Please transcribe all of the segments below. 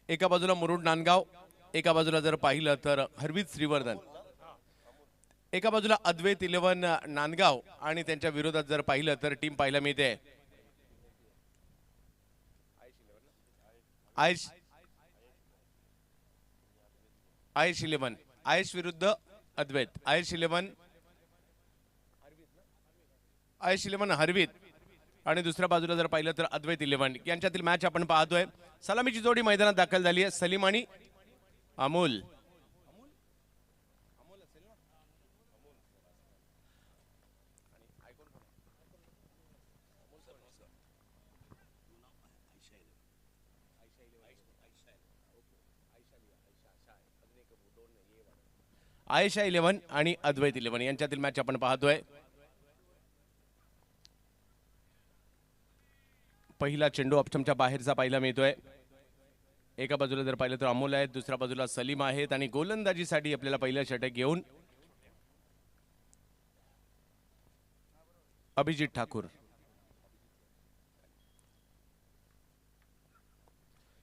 एका बाजूला मुरुड नांदगाव, एका बाजूला जर पाहिलं तर हरवीत श्रीवर्धन, एका बाजूला अद्वैत 11 नांदगाव आणि त्यांच्या विरोधात जर पाहिलं तर टीम पाहायला मिळते आयश आयश 11, आयश विरुद्ध अद्वैत, आयश 11 हरवीत आणि दुसऱ्या बाजूला जर पाहिलं तर अद्वैत 11 यांच्यातील मॅच आपण पाहतोय. सलामीची जोडी मैदानात दाखल झाली आहे, सलीम आणि अमोल. आयशा 11 आणि अद्वैत 11 यांच्यातील मॅच आपण पाहतोय. पहिला चेंडू ऑप्शनच्या बाहेरचा पाहायला मिळतोय. एका बाजूला जर पाहिलं तर अमोल आहेत, दुसऱ्या बाजूला सलीम आहेत आणि गोलंदाजीसाठी आपल्याला पहिलं षटक घेऊन अभिजित ठाकूर.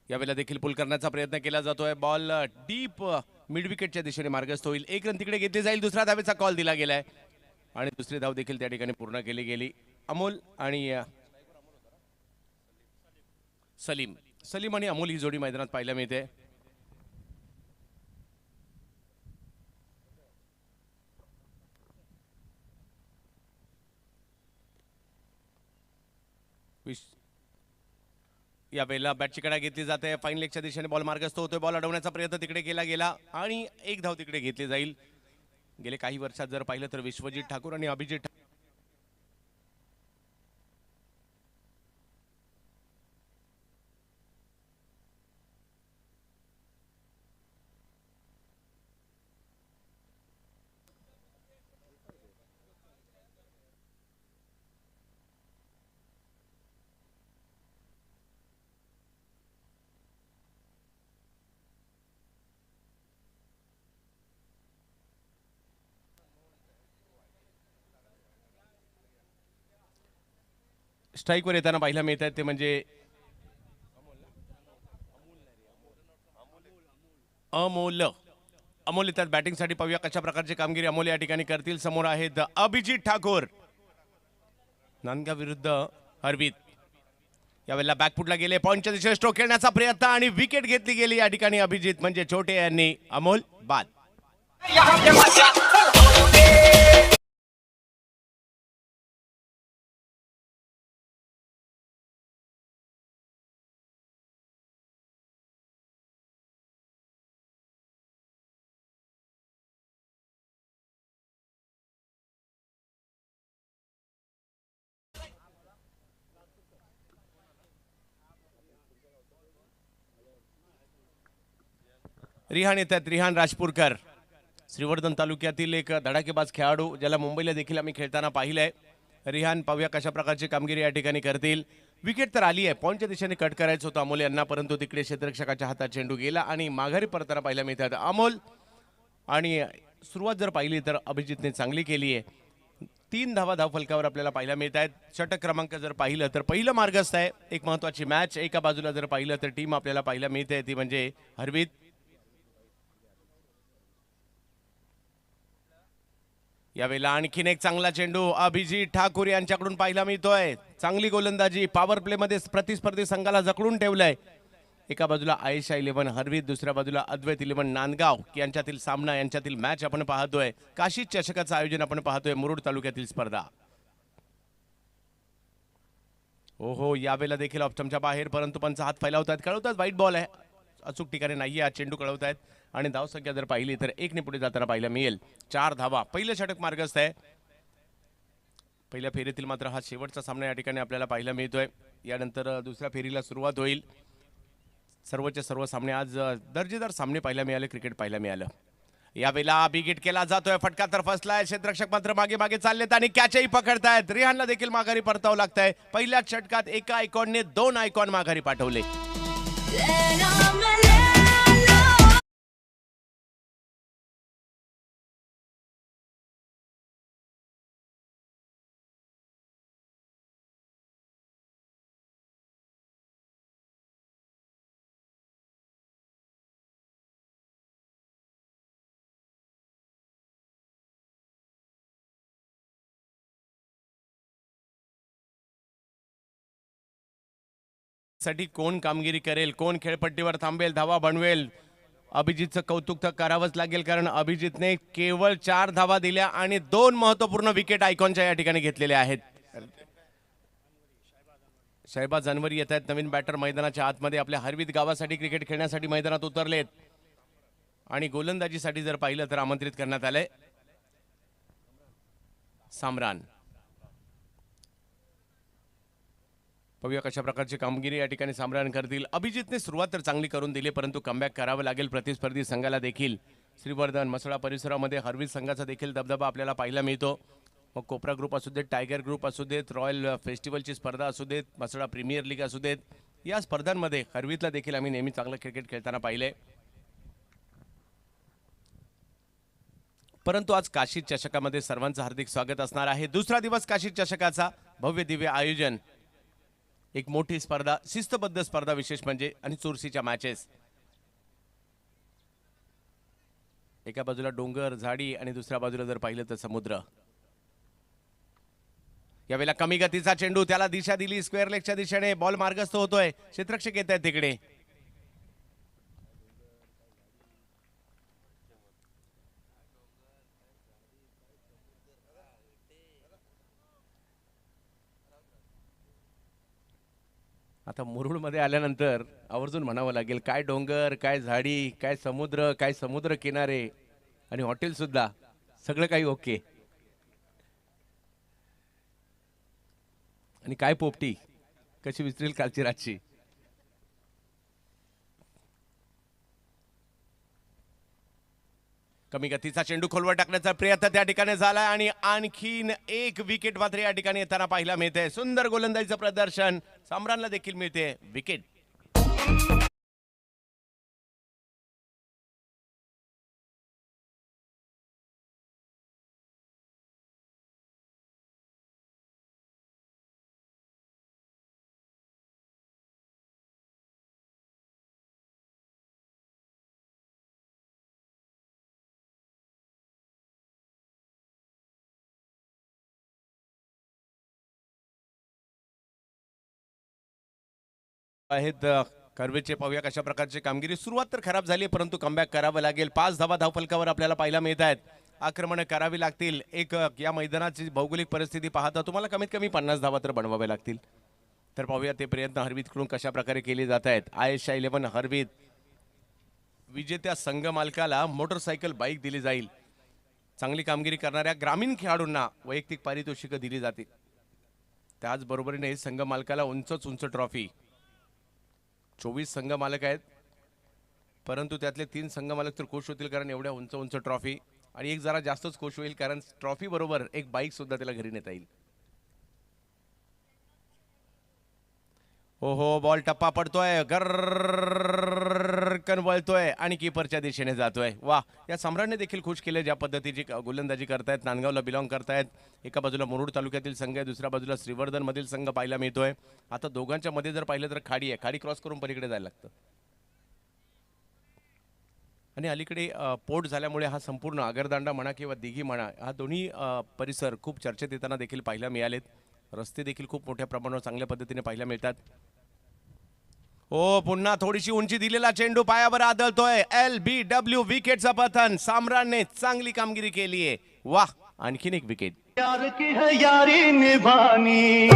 यावेळेला देखील पुल करण्याचा प्रयत्न केला जातोय. बॉल डीप मिड विकेटच्या दिशेने मार्गस्थ होईल. एक रन तिकडे घेतली जाईल. दुसऱ्या धावेचा कॉल दिला गेलाय आणि दुसरी धाव देखील त्या ठिकाणी पूर्ण केली गेली. अमोल आणि सलीम आणि अमोल ही जोडी मैदानात पाहायला मिळते. या वेळेला बॅटची कडा घेतली जाते. फाईन लेगच्या दिशेने बॉल मार्गस्थ होतोय. बॉल अडवण्याचा प्रयत्न तिकडे केला गेला आणि एक धाव तिकडे घेतली जाईल. गेले काही वर्षात जर पाहिलं तर विश्वजित ठाकूर आणि अभिजित स्ट्राईकवर येताना पाहायला मिळत आहेत ते म्हणजे अमोल येतात बॅटिंगसाठी. पाहूया कशा प्रकारची कामगिरी अमोल या ठिकाणी करतील. समोर आहेत अभिजित ठाकूर, नांदगाव विरुद्ध हरवीत. यावेळेला बॅकफुटला गेले, पॉईंटच्या दिशेने स्ट्रोक खेळण्याचा प्रयत्न आणि विकेट घेतली गेली या ठिकाणी. अभिजित म्हणजे छोटे यांनी, अमोल बाद. रिहान येतात, रिहान राजपूरकर, श्रीवर्धन तालुक्यातील एक धडाकेबाज खेळाडू ज्याला मुंबईला देखील आम्ही खेळताना पाहिलंय. रिहान पाहूया कशा प्रकारची कामगिरी या ठिकाणी करतील. विकेट तर आली आहे, पॉईंटच्या दिशेने कट करायचं होतं अमोल यांना, परंतु तिकडे क्षेत्ररक्षकाच्या हातात चेंडू गेला आणि माघारी परताना पाहायला मिळतात अमोल. आणि सुरुवात जर पाहिली तर अभिजितने चांगली केली आहे. 3 धावा धावफलकावर आपल्याला पाहायला मिळत आहेत. षटक क्रमांक जर पाहिलं तर पहिलं मार्गस्थ आहे. एक महत्वाची मॅच. एका बाजूला जर पाहिलं तर टीम आपल्याला पाहायला मिळते ती म्हणजे हरवीत. यावेळेला आणखीन एक चांगला चेंडू अभिजित ठाकूर यांच्याकडून पाहायला मिळतोय. चांगली गोलंदाजी, पॉवर प्ले मध्ये प्रतिस्पर्धी संघाला जखडून ठेवलंय. एका बाजूला आयशा 11 हरवीत, दुसऱ्या बाजूला अद्वैत 11 नांदगाव यांच्यातील सामना, यांच्यातील मॅच आपण पाहतोय. काशी चषकाचं आयोजन आपण पाहतोय, मुरुड तालुक्यातील स्पर्धा. हो, यावेळेला देखील ऑप्शनच्या बाहेर, परंतु पंच हात फैलावतात, कळवतात वाईट बॉल आहे, अचूक ठिकाणी नाहीये हा चेंडू, कळवतायत. आणि धाव संख्या जर पाहिली तर 1 ने पुढे जाताना पाहायला मिळेल. 4 धावा. पहिलं षटक मार्गस्थ आहे. पहिल्या फेरीतील मात्र हा शेवटचा सामना या ठिकाणी आपल्याला पाहायला मिळतोय. यानंतर दुसऱ्या फेरीला सुरुवात होईल. सर्वच्या सर्व सामने आज दर्जेदार सामने पाहायला मिळाले, क्रिकेट पाहायला मिळालं. यावेळेला बिगिट केला जातोय, फटका तर फसलाय. क्षेत्ररक्षक मात्र मागे मागे चाललेत आणि कॅचही पकडतायत. रिहानला देखील माघारी परतावं लागतंय. पहिल्याच षटकात एका आयकॉनने 2 आयकॉन माघारी पाठवले. अभिजितसाठी कोण कामगिरी करेल, कोण खेळपट्टीवर थांबेल, धावा बनवेल. अभिजितचं कौतुक तर करावंच लागेल, कारण अभिजितने केवळ 4 धावा दिल्या आणि 2 महत्त्वपूर्ण विकेट आयकॉनच्या या ठिकाणी घेतलेल्या आहेत. शहबाज जानवरी येत आहेत, नवीन बॅटर मैदानाच्या आतमध्ये आपल्या हरवीत गावासाठी क्रिकेट खेळण्यासाठी मैदानात उतरलेत आणि गोलंदाजीसाठी जर पाहिलं तर आमंत्रित करण्यात आलंय सामरान. पाहूया कशा प्रकारची कामगिरी या ठिकाणी सामरान करतील. अभिजितने सुरुवात तर चांगली करून दिली, परंतु कमबॅक करावं लागेल प्रतिस्पर्धी संघाला देखील. श्रीवर्धन मसळा परिसरामध्ये हरवीत संघाचा देखील दबदबा आपल्याला पाहायला मिळतो. मग कोपरा ग्रुप असू देत, टायगर ग्रुप असू देत, रॉयल फेस्टिवलची स्पर्धा असू देत, मसळा प्रीमियर लीग असू देत, या स्पर्धांमध्ये हरवीतला देखील आम्ही नेहमी चांगलं क्रिकेट खेळताना पाहिले. परंतु आज काशी चषकामध्ये सर्वांचं हार्दिक स्वागत असणार आहे. दुसरा दिवस काशी चषकाचा, भव्य दिव्य आयोजन, एक मोठी स्पर्धा, शिस्तबद्ध स्पर्धा विशेष म्हणजे, आणि चुरशीच्या मॅचेस. एका बाजूला डोंगर झाडी आणि दुसऱ्या बाजूला जर पाहिलं तर समुद्र. यावेळेला कमी गतीचा चेंडू, त्याला दिशा दिली स्क्वेअर लेगच्या दिशेने, बॉल मार्गस्थ होतोय, क्षेत्ररक्षक येत आहेत तिकडे. आता मुरुडमध्ये आल्यानंतर आवर्जून म्हणावं लागेल, काय डोंगर, काय झाडी, काय समुद्र किनारे आणि हॉटेल सुद्धा, सगळं काही ओके. आणि काय पोपटी कशी विसरेल कालची रातची. कमी गतीचा चेंडू खोलवर टाकण्याचा प्रयत्न त्या ठिकाणी झाला आणि आणखीन एक विकेट मात्र या ठिकाणी येताना पाहायला मिळते. सुंदर गोलंदाजीचं प्रदर्शन, सामरानला देखील मिळते विकेट. आहेत कर्वेचे. पाहूया कशा प्रकारची कामगिरी. सुरुवात तर खराब झाली, परंतु कमबॅक करावं लागेल. 5 धावा धावफलकावर आपल्याला पाहायला मिळत आहेत. आक्रमण करावी लागतील. एक या मैदानाची भौगोलिक परिस्थिती पाहता तुम्हाला कमीत कमी 50 धावा तर बनवाव्या लागतील. तर पाहूया ते प्रयत्न हरवीतकडून कशा प्रकारे केले जात आहेत. आयशा 11 हरवीत, विजेत्या संघ मालकाला मोटरसायकल बाईक दिली जाईल. चांगली कामगिरी करणाऱ्या ग्रामीण खेळाडूंना वैयक्तिक पारितोषिकं दिली जातील. त्याचबरोबरीने संघ मालकाला उंच ट्रॉफी. 24 संघ मालक आहेत, परंतु त्यातले 3 संघ मालक तर खुश होतील, कारण एवढ्या उंच ट्रॉफी, आणि एक जरा जास्तच खुश होईल कारण ट्रॉफी बरोबर एक बाईक सुद्धा त्याला घरी नेता येईल. हो हो, बॉल टप्पा पडतोय, गर्रकन वळतोय आणि कीपरच्या दिशेने जातोय. वा, या सम्राटने देखील खुश केले ज्या पद्धतीची गोलंदाजी करतायत. नांदगावला बिलॉंग करतायत. एका बाजूला मुरुड तालुक्यातील संघ आहे, दुसऱ्या बाजूला श्रीवर्धन मधील संघ पाहायला मिळतोय. आता दोघांच्या मध्ये जर पाहिलं तर खाडी आहे, खाडी क्रॉस करून पलीकडे जायला लागतं. आणि अलीकडे पोट झाल्यामुळे हा संपूर्ण आगरदांडा म्हणा किंवा दिघी म्हणा, हा दोन्ही परिसर खूप चर्चेत येताना देखील पाहायला मिळालेत. रस्ते देखील खूप मोठ्या प्रमाणावर चांगल्या पद्धतीने पाहायला मिळतात. हो, पुन्हा थोडीशी उंची दिलेला चेंडू पायावर आदळतोय. LBW विकेटचं पतन. सामरानने चांगली कामगिरी केली आहे. वाह, आणखीन एक विकेट. यार की है यारी निभानी.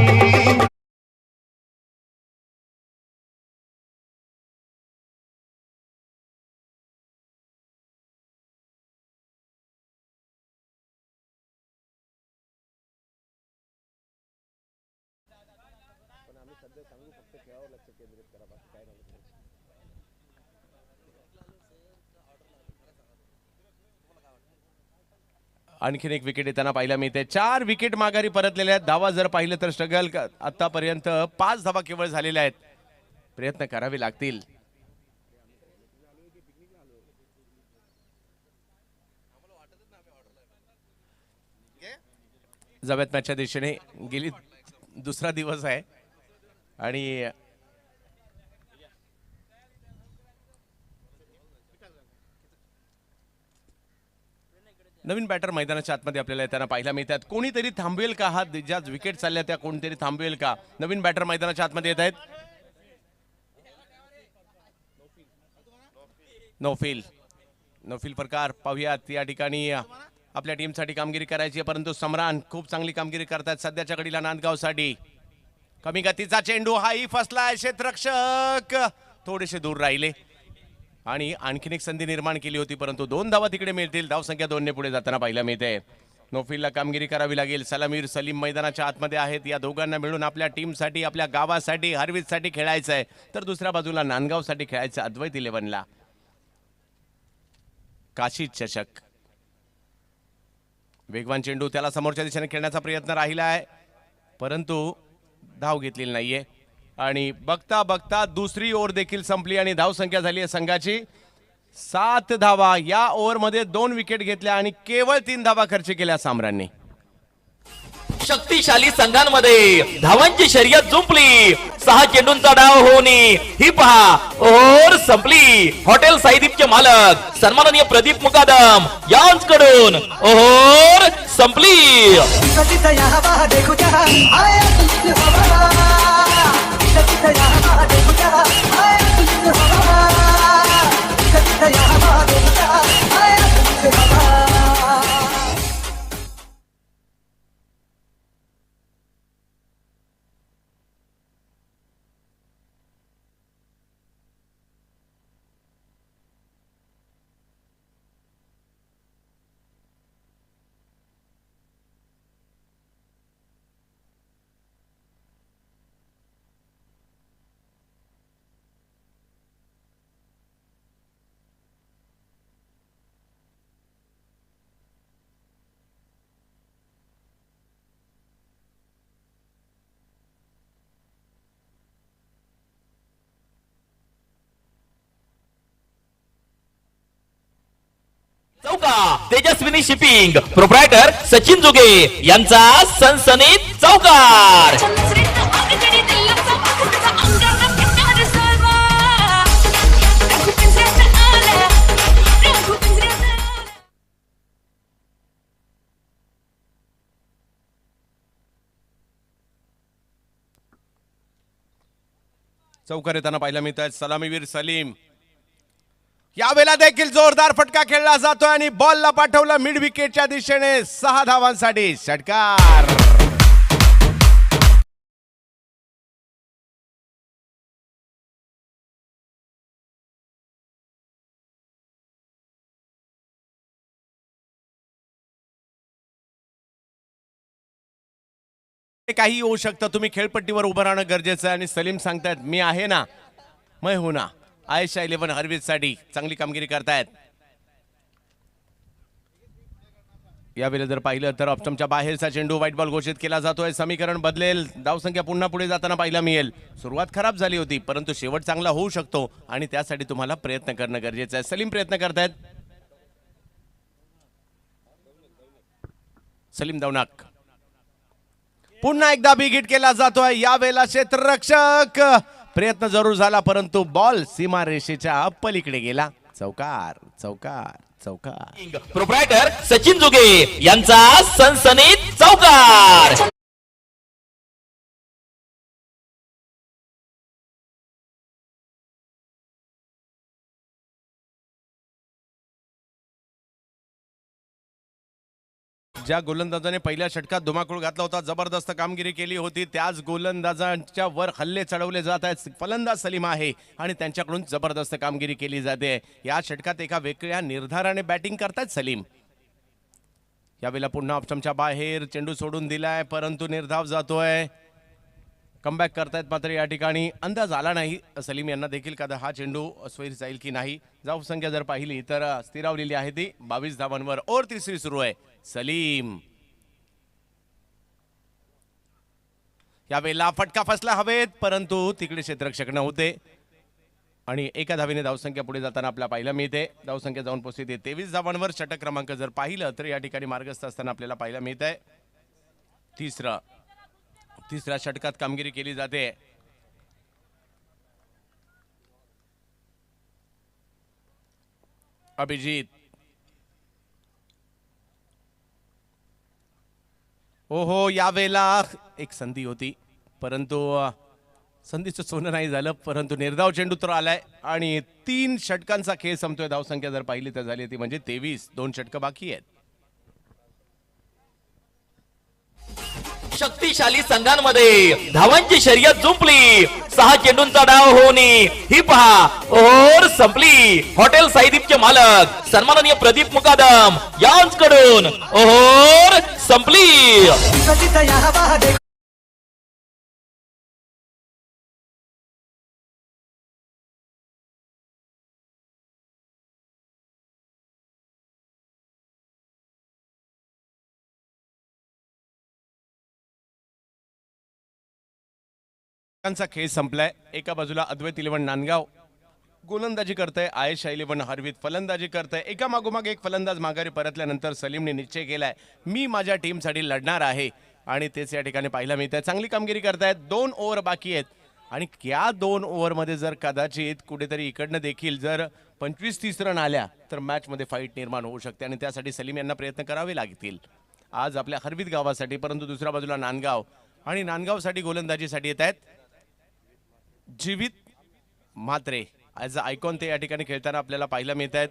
आणखीन एक विकेट येताना पाहायला मिळते. 4 विकेट माघारी परतलेल्या आहेत. धावा जर पाहिलं तर स्ट्रगल आतापर्यंत 5 धावा केवळ झालेल्या आहेत. प्रयत्न करावे लागतील. जव्यात मॅचच्या दिशेने गेली दुसरा दिवस आहे आणि नवीन बॅटर मैदानाच्या आतमध्ये आपल्याला येताना पाहायला मिळतात. कोणीतरी थांबवेल का? हा ज्या विकेट चालल्या त्या कोणीतरी थांबवेल का? नवीन बॅटर मैदानाच्या आतमध्ये येत आहेत. नौफिल प्रकार पाहूयात या ठिकाणी आपल्या टीमसाठी कामगिरी करायची आहे, परंतु सम्रान खूप चांगली कामगिरी करतात सध्याच्या घडीला नांदगावसाठी. कमी गतीचा चेंडू हाही फसलाय, क्षेत्ररक्षक थोडेसे दूर राहिले आणि आणखीन एक संधी निर्माण केली होती, परंतु 2 धावा तिकडे मिळतील. धावसंख्या 2 ने पुढे जाताना पाहायला मिळते. नौफिलला कामगिरी करावी लागेल. सलामीर सलीम मैदानाच्या आतमध्ये आहेत. या दोघांना मिळून आपल्या टीमसाठी, आपल्या गावासाठी, हरवीजसाठी खेळायचं आहे, तर दुसऱ्या बाजूला नांदगावसाठी खेळायचं अद्वैत 11ला. काशी चषक वेगवान चेंडू, त्याला समोरच्या दिशेने खेळण्याचा प्रयत्न राहिला आहे, परंतु धाव घेतलेली नाहीये. आणि बघता बघता दुसरी ओव्हर देखील संपली आणि धावसंख्या झाली आहे संघाची 7 धावा. या ओव्हरमध्ये 2 विकेट घेतल्या आणि केवळ 3 धावा खर्च केल्या सामरांनी. शक्तिशाली संघांमध्ये धावांची शर्यत जुंपली. 6 चेंडूंचा डाव होऊन ही पहा ओव्हर संपली. हॉटेल साईदीपचे मालक सन्माननीय प्रदीप मुकादम यांच्याकडून ओव्हर संपली. चौका तेजस्विनी शिपिंग प्रोप्रायटर सचिन जुगे यांचा सनसनीत चौकार. चौकार येताना पाहायला मिळत आहेत. सलामीवीर सलीम यावेळेला देखील जोरदार फटका खेळला जातोय आणि बॉलला पाठवलं मिड विकेटच्या दिशेने 6 धावांसाठी षटकार. काही होऊ शकतं, तुम्ही खेळपट्टीवर उभं राहणं गरजेचं आहे आणि सलीम सांगतायत मी आहे ना, मैं हूं ना. आयशा 11 हरवीज साठी चांगली कामगिरी करतायत. यावेळेला जर पाहिलं तर ऑप्टमच्या बाहेरचा चेंडू व्हाईट बॉल घोषित केला जातोय. समीकरण बदलेल, धावसंख्या पुन्हा पुढे जाताना पाहायला मिळेल. सुरुवात खराब झाली होती, परंतु शेवट चांगला होऊ शकतो आणि त्यासाठी तुम्हाला प्रयत्न करणं गरजेचं आहे. सलीम प्रयत्न करतायत. सलीम दौनाक पुन्हा एकदा बिग हिट केला जातोय. यावेळेला क्षेत्ररक्षक प्रयत्न जरूर झाला, परंतु बॉल सीमारेषेच्या पलीकडे गेला. चौकार चौकार चौकार. प्रोप्रायटर सचिन जुगे यांचा सनसनीत चौकार. ज्या गोलंदाजाने पहिल्या षटकात धुमाकूळ घातला होता, जबरदस्त कामगिरी केली होती, त्याच गोलंदाजांच्या वर हल्ले चढवले जात आहेत. फलंदाज सलीम आहे आणि त्यांच्याकडून जबरदस्त कामगिरी केली जाते. या षटकात एका वेगळ्या निर्धाराने बॅटिंग करतात सलीम. यावेळेला पुन्हा ऑप्शनच्या बाहेर चेंडू सोडून दिलाय, परंतु निर्धाव जातोय. कमबॅक करतायत मात्र या ठिकाणी अंदाज आला नाही सलीम यांना देखील का हा चेंडू स्वैर जाईल की नाही. धाव संख्या जर पाहिली तर स्थिरावलेली आहे ती 22 धावांवर. ओव्हर तिसरी सुरू आहे. सलीम यावेळेला फटका फसला हवेत, परंतु तिकडे क्षेत्ररक्षक नव्हते आणि एका धावेने धावसंख्या पुढे जाताना आपल्याला पाहायला मिळते. धावसंख्या जाऊन पोहोचते 23 धावांवर. षटक क्रमांक जर पाहिलं तर या ठिकाणी मार्गस्थ असताना आपल्याला पाहायला मिळत आहे. तिसऱ्या षटकात कामगिरी केली जाते. अभिजित ओहो, यावेळेला एक संधी होती, परंतु संधीचं सोनं नाही झालं, परंतु निर्धाव चेंडू तर आलाय आणि 3 षटकांचा खेळ संपतोय. धावसंख्या जर पाहिली तर झाली ती म्हणजे 23. 2 षटकं बाकी आहेत. शक्तिशाली संघांमध्ये धावांची शर्यत जुंपली. 6 चेंडूंचा डाव होऊन ही पहा ओव्हर संपली. हॉटेल साईदीपचे मालक सन्माननीय प्रदीप मुकादम यांच्याकडून ओव्हर संपली. चा खेळ संपलाय. एका बाजूला अद्वैत इलेव्हन नांदगाव गोलंदाजी करतंय, आयेशा इलेव्हन हरवीत फलंदाजी करतंय. एका मागोमाग एक फलंदाज माघारी परतल्यानंतर सलीमने निश्चय केलाय मी माझ्या टीमसाठी लढणार आहे आणि तेच या ठिकाणी पाहायला मिळत आहे. चांगली कामगिरी करतायत. 2 ओव्हर बाकी आहेत आणि या 2 ओव्हरमध्ये जर कदाचित कुठेतरी इकडनं देखील जर 25-30 रन आल्या तर मॅचमध्ये फाईट निर्माण होऊ शकते आणि त्यासाठी सलीम यांना प्रयत्न करावे लागतील आज आपल्या हरवीत गावासाठी. परंतु दुसऱ्या बाजूला नांदगाव आणि नांदगावसाठी गोलंदाजीसाठी येत आहेत जीवित म्हात्रे. ॲज अ आयकॉन ते या ठिकाणी खेळताना आपल्याला पाहायला मिळत आहेत.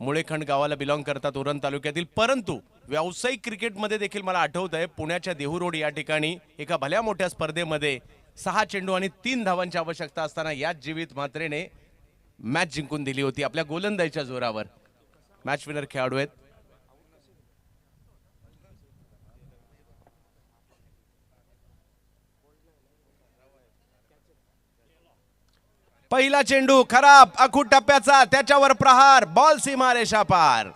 मुळेखंड गावाला बिलॉंग करतात उरण तालुक्यातील, परंतु व्यावसायिक क्रिकेटमध्ये देखील मला आठवत आहे पुण्याच्या देहू रोड या ठिकाणी एका भल्या मोठ्या स्पर्धेमध्ये 6 चेंडू आणि 3 धावांची आवश्यकता असताना याच जीवित म्हात्रेने मॅच जिंकून दिली होती आपल्या गोलंदाजीच्या जोरावर. मॅच विनर खेळाडू आहेत. पहिला चेंडू खराब, अखूट टप्प्याचा, त्याच्यावर प्रहार, बॉल सीमारेषा पार.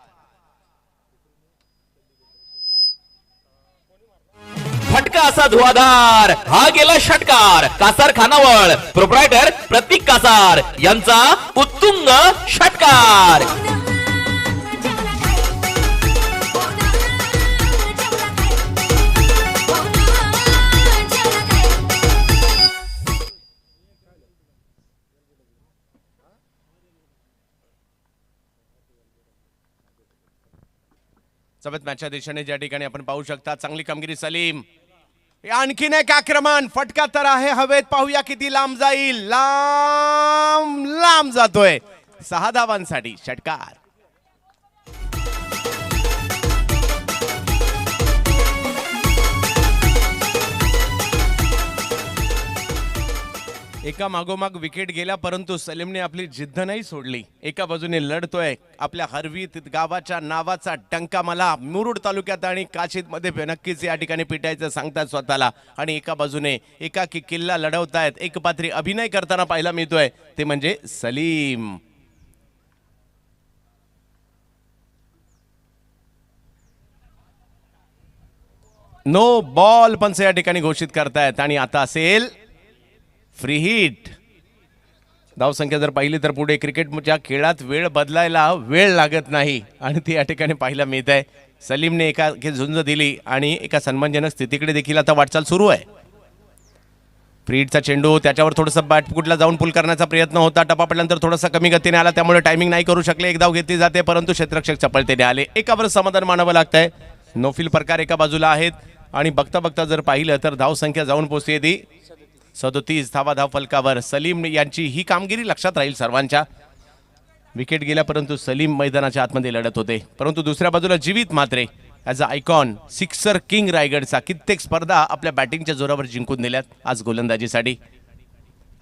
फटका असा धुवाधार, हा गेला षटकार. कासार खानावळ प्रोप्रायटर प्रतीक कासार यांचा उत्तुंग षटकार. समेत मॅचच्या दिशेने ज्या ठिकाणी आपण पाहू शकता चांगली कामगिरी सलीम. आणखीन एक आक्रमण, फटका तर आहे हवेत, पाहूया किती लांब जाईल. लांब लांब जातोय. 6 धावांसाठी षटकार. एका मागोमाग विकेट गेल्या, परंतु सलीमने आपली जिद्द नाही सोडली. एका बाजूने लढतोय आपल्या हरवीत गावाच्या नावाचा डंका मला मुरुड तालुक्यात आणि काशीदमध्ये नक्कीच या ठिकाणी पिटायचं सांगतात स्वतःला, आणि एका बाजूने एकाकी किल्ला लढवतायत, एकपात्री अभिनय करताना पाहायला मिळतोय ते म्हणजे सलीम. नो बॉल पंच या ठिकाणी घोषित करतायत आणि आता असेल फ्री हिट. धावसंख्या जर पाहिली तर पुढे क्रिकेटच्या खेळात वेळ बदलायला वेळ लागत नाही आणि ती या ठिकाणी पाहायला मिळत आहे. सलीमने एका झुंज दिली आणि एका सन्मानजनक स्थितीकडे देखील आता वाटचाल सुरू आहे. फ्री हिटचा चेंडू, त्याच्यावर थोडंसं बॅटफुटला जाऊन पुल करण्याचा प्रयत्न होता. टप्पा पडल्यानंतर थोडासा कमी गतीने आला, त्यामुळे टायमिंग नाही करू शकले. एक धाव घेतली जाते, परंतु क्षेत्ररक्षक चपळतेने आले. एकावर समाधान मानावं लागतंय. नोफिल प्रकार एका बाजूला आहेत आणि बघता बघता जर पाहिलं तर धावसंख्या जाऊन पोहोचते ती 37 धावा धाव फलकावर. सलीम यांची ही कामगिरी लक्षात राहील सर्वांच्या. विकेट गेल्या, परंतु सलीम मैदानाच्या आतमध्ये लढत होते. परंतु दुसऱ्या बाजूला Jeevit Matre as a icon, sixer king रायगडचा कित्येक स्पर्धा आपल्या बॅटिंगच्या जोरावर जिंकून दिल्यात आज गोलंदाजीसाठी.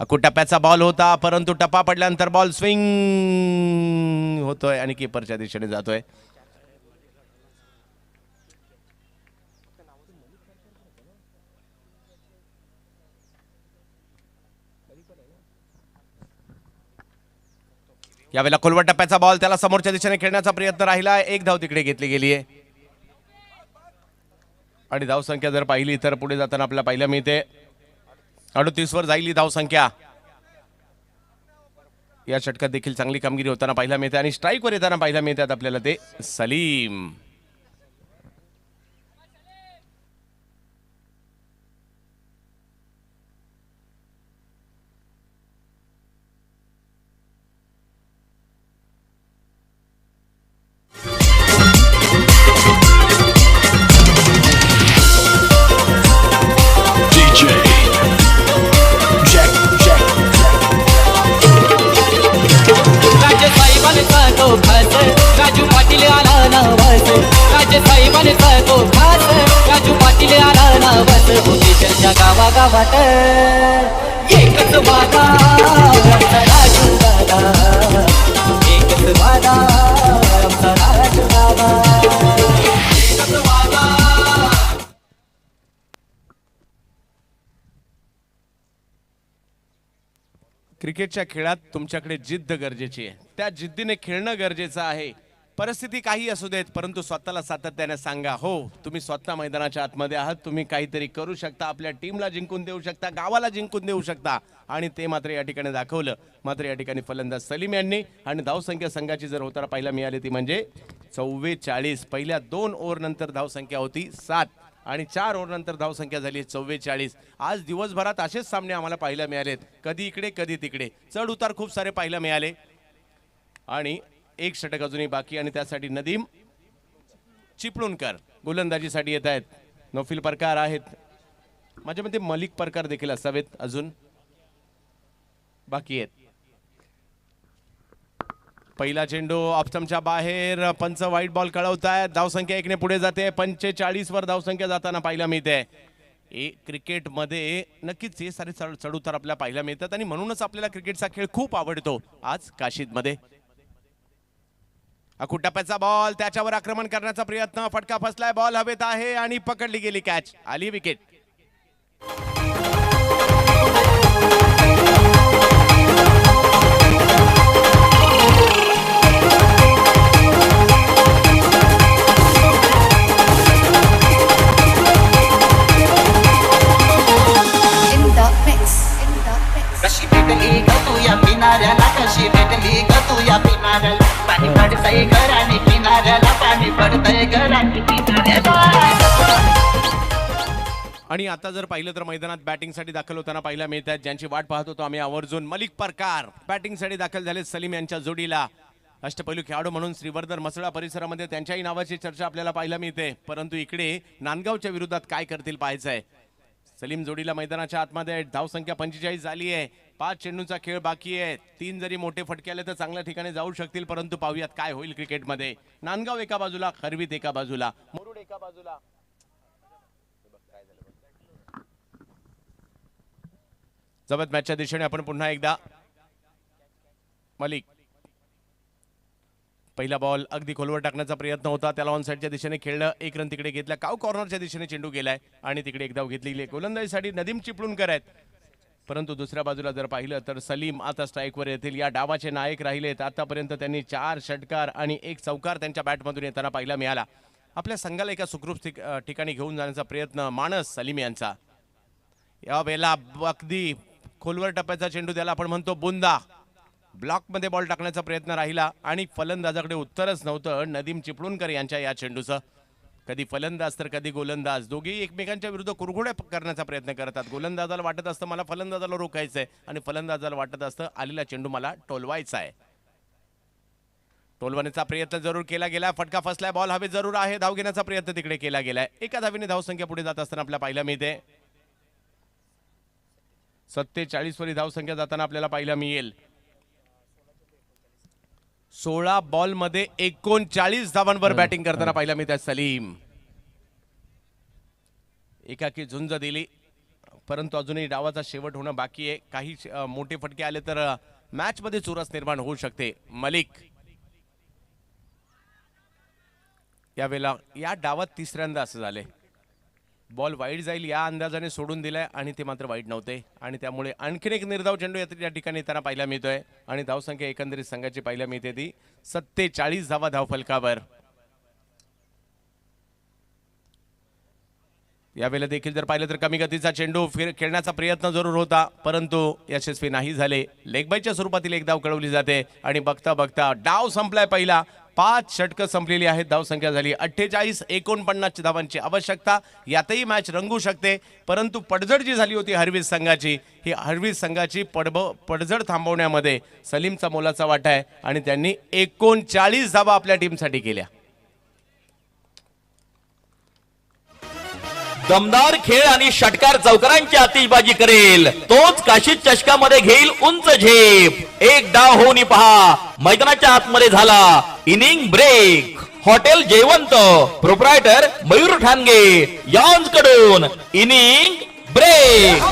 अखूट टप्प्याचा बॉल होता, परंतु टप्पा पडल्यानंतर बॉल स्विंग होतोय आणि कीपरच्या दिशेने जातोय. यावेळेला खोलवर टप्प्याचा बॉल, त्याला समोरच्या दिशेने खेळण्याचा प्रयत्न राहिला. एक धाव तिकडे घेतली गेली आहे आणि धावसंख्या जर पाहिली तर पुढे जाताना आपल्याला पाहायला मिळते 38 वर जाईल धावसंख्या. या षटकात देखील चांगली कामगिरी होताना पाहायला मिळते आणि स्ट्राईक वर येताना पाहायला मिळतात आपल्याला ते सलीम. तो खास राजू पाटील आला नावास राजे साहेबांचा तो खास राजू पाटील आला नावास भूषणच्या गावागावात एकच वादा आमचा राजू दादा एकच वादा आमचा राजू दादा एकच वादा. क्रिकेटच्या खेळात तुमच्याकडे जिद्द गरजेची आहे, त्या जिद्दीने खेळणं गरजेचं आहे. परिस्थिती काही असू देत, परंतु स्वतःला सातत्याने सांगा हो तुम्ही स्वतः मैदानाच्या आतमध्ये आहात, तुम्ही काहीतरी करू शकता, आपल्या टीमला जिंकून देऊ शकता, गावाला जिंकून देऊ शकता. आणि ते मात्र या ठिकाणी दाखवलं. मात्र या ठिकाणी फलंदाज सलीम यांनी आणि धावसंख्या संघाची जर होताना पाहायला मिळाली ती म्हणजे 44. पहिल्या 2 ओव्हर नंतर धावसंख्या होती 7 आणि 4 ओव्हर नंतर धावसंख्या झाली 44. आज दिवसभरात असेच सामने आम्हाला पाहायला मिळालेत, कधी इकडे कधी तिकडे, चढ उतार खूप सारे पाहायला मिळाले. आणि एक षटक अजूनही बाकी आणि त्यासाठी नदीम चिपळूणकर गोलंदाजीसाठी येत आहेत. नौफिल परकार आहेत, माझ्या मते मलिक परकार देखील असावेत, अजून बाकी आहेत. पहिला चेंडू ऑप्शनच्या बाहेर, पंच वाईट बॉल कळवतायत. धावसंख्या 1 ने पुढे जाते. 45 वर धावसंख्या जाताना पाहायला मिळते. क्रिकेटमध्ये नक्कीच हे सारे चढउतार आपल्याला पाहायला मिळतात आणि म्हणूनच आपल्याला क्रिकेटचा खेळ खूप आवडतो. आज काशीदमध्ये टप्प्याचा बॉल, त्याच्यावर आक्रमण करण्याचा प्रयत्न, फटका फसलाय, बॉल हवेत आहे आणि पकडली गेली कॅच, आली विकेट. कशी भेटली ग तू या पिणाऱ्याला, कशी भेटली ग तू या पिणाऱ्याला, पाणी पडतंय घराने पिणाऱ्याला, पाणी पडतंय घराने पिणाऱ्याला. आणि आता जर पाहिलं तर मैदानात बॅटिंगसाठी दाखल होताना पाहायला मिळत आहेत, ज्यांची वाट पाहत होतो आम्ही आवर्जून. मलिक परकार बॅटिंगसाठी दाखल झाले सलीम यांच्या जोडीला. अष्टपैलू खेळाडू म्हणून श्रीवर्धन मसळा परिसरामध्ये त्यांच्याही नावाची चर्चा आपल्याला पाहायला मिळते. परंतु इकडे नांदगावच्या विरोधात काय करतील पाहायचं आहे. सलीम जोडीला मैदानाच्या आतमध्ये, धावसंख्या 45 झाली आहे. 5 चेंडूंचा खेळ बाकी आहे. 3 जरी मोठे फटके आले तर चांगल्या ठिकाणी जाऊ शकतील, परंतु पाहूयात काय होईल क्रिकेटमध्ये. नांदगाव एका बाजूला, खरवीत एका बाजूला, मुरुड एका बाजूला. जबत मॅचच्या दिशेने आपण पुन्हा एकदा. मलिक पहिला बॉल अगदी खोलवर टाकण्याचा प्रयत्न होता, त्याला ऑन साइडच्या दिशेने खेळलं, 1 रन तिकडे घेतला. काव कॉर्नरच्या दिशेने चेंडू गेलाय आणि तिकडे एक धाव घेतली. गोलंदाजीसाठी नदीम चिपळूणकर आहेत, परंतु दुसऱ्या बाजूला जर पाहिलं तर सलीम आता स्ट्राईकवर येतील. या डावाचे नायक राहिलेत. आतापर्यंत त्यांनी 4 षटकार आणि 1 चौकार त्यांच्या बॅटमधून येताना पाहायला मिळाला. आपल्या संघाला एका सुखरूप ठिकाणी घेऊन जाण्याचा प्रयत्न मानस सलीम यांचा. या वेळेला अगदी खोलवर टप्प्याचा चेंडू, त्याला आपण म्हणतो बुंदा, ब्लॉक मध्ये बॉल टाकण्याचा प्रयत्न राहिला आणि फलंदाजाकडे उत्तरच नव्हतं नदीम चिपळूणकर यांच्या या चेंडूचं. कधी फलंदाज तर कधी गोलंदाज, दोघेही एकमेकांच्या विरुद्ध कुरघोड्या करण्याचा प्रयत्न करतात. गोलंदाजाला वाटत असतं मला फलंदाजाला रोखायचंय आणि फलंदाजाला वाटत असतं आलेला चेंडू मला टोलवायचा आहे. टोलवण्याचा प्रयत्न जरूर केला गेला, फटका फसलाय, बॉल हवे जरूर आहे. धाव घेण्याचा प्रयत्न तिकडे केला गेलाय. एका धावीने धावसंख्या पुढे जात असताना आपल्याला पाहायला मिळते. 47 वरी धावसंख्या जाताना आपल्याला पाहायला मिळेल. 16 बॉल मध्ये 39 धावांवर बॅटिंग करताना पाहायला मिळतात सलीम. एकाकी झुंज दिली, परंतु अजूनही डावाचा शेवट होणं बाकी आहे. काही मोठे फटके आले तर मॅच मध्ये चुरस निर्माण होऊ शकते. मलिक यावेळेला या डावात तिसऱ्यांदा असं झाले, बॉल वाईड जाईल या अंदाजाने सोडून दिलाय आणि ते मात्र वाईड नव्हते आणि त्यामुळे आणखीन एक निर्धाव चेंडू या ठिकाणी येताना पाहायला मिळतोय आणि धावसंख्या एकंदरीत संघाची पाहायला मिळते ती 47 धावा धावफलकावर. यावेळेला देखील जर पाहिलं तर कमी गतीचा चेंडू खेळण्याचा प्रयत्न जरूर होता, परंतु यशस्वी नाही झाले. लेगबायच्या स्वरूपातील एक धाव कळवली जाते आणि बघता बघता डाव संपलाय. पहिला 5 षटकं संपलेली आहेत. धावसंख्या झाली 48. 49 धावांची आवश्यकता. यातही मॅच रंगू शकते, परंतु पडझड जी झाली होती हरवीज संघाची, ही हरवीज संघाची पडझड थांबवण्यामध्ये सलीमचा मोलाचा वाटा आहे आणि त्यांनी 39 धावा आपल्या टीमसाठी केल्या. दमदार खेळ आणि षटकार चौकारांची आतिषबाजी करेल तोच काशी चषकामध्ये घेईल उंच झेप. एक डाव होऊन पहा मैदानाच्या आतमध्ये झाला inning break. Hotel Jaywant proprietor Mayur Thange यांकडून इनिंग ब्रेक.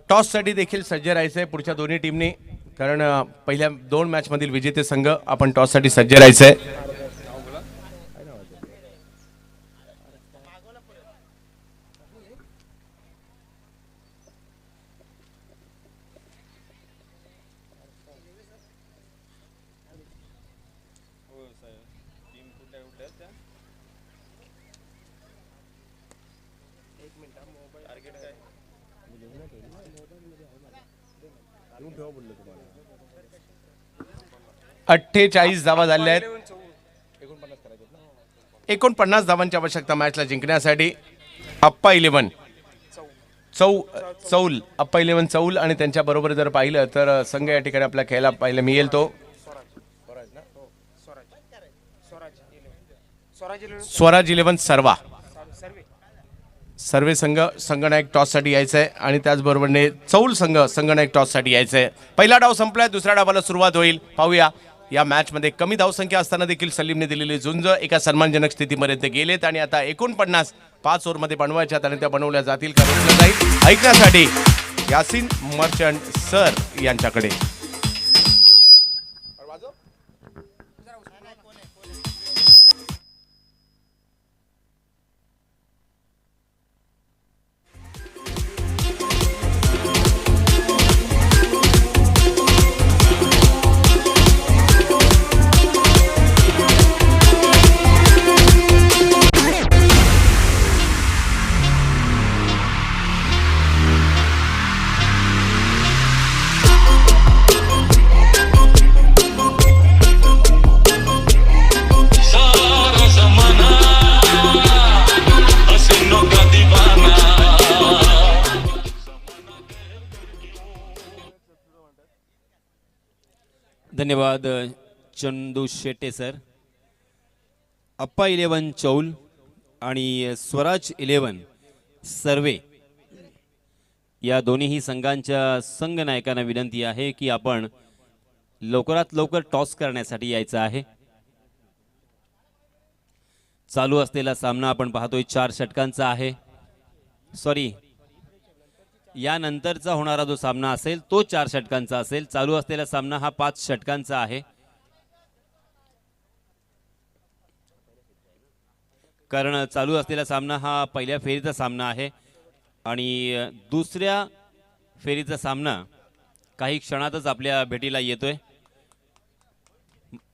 टॉस साठी देखील सज्ज राहायचंय पुढच्या दोन्ही टीमनी, कारण पहिल्या 2 मॅच मधील विजेते संघ आपण टॉस साठी सज्ज राहायचंय. अठ्ठेचाळीस धावा झाल्या आहेत. 49 धावांची आवश्यकता मॅचला जिंकण्यासाठी. अप्पा 11 चौल अप्पा 11 चौल आणि त्यांच्या बरोबर जर पाहिलं तर संघ या ठिकाणी आपल्या खेळायला पाहायला मिळेल तो स्वराज 11 सर्वे संघनायक टॉस साठी यायचंय आणि त्याचबरोबरने चौल संघनायक टॉस साठी यायचंय. पहिला डाव संपलाय, दुसऱ्या डावाला सुरुवात होईल. पाहूया या मॅच मध्ये कमी धावसंख्या असताना देखील सलीमने दिलेली झुंज एका सन्मानजनक स्थितीपर्यंत गेलेत आणि आता 49 5 ओव्हरमध्ये बनवायच्यात आणि त्या बनवल्या जातील का रोखल्या जाईल ऐकण्यासाठी यासिन मर्चंट सर यांच्याकडे. धन्यवाद चंदू शेट्टे सर. अप्पा 11 चौल आणि स्वराज 11 सर्वे या दोन्ही संघांच्या संघनायकांना विनंती आहे की आपण लवकरात लवकर टॉस करण्यासाठी यायचं आहे. चालू असलेला सामना आपण पाहतोय 4 षटकांचा आहे. सॉरी, यानंतरचा होणारा जो सामना असेल तो 4 षटकांचा असेल. चालू असलेला सामना हा 5 षटकांचा आहे. कारण चालू असलेला सामना हा पहिल्या फेरीचा सामना आहे आणि दुसऱ्या फेरीचा सामना काही क्षणातच आपल्या भेटीला येतोय.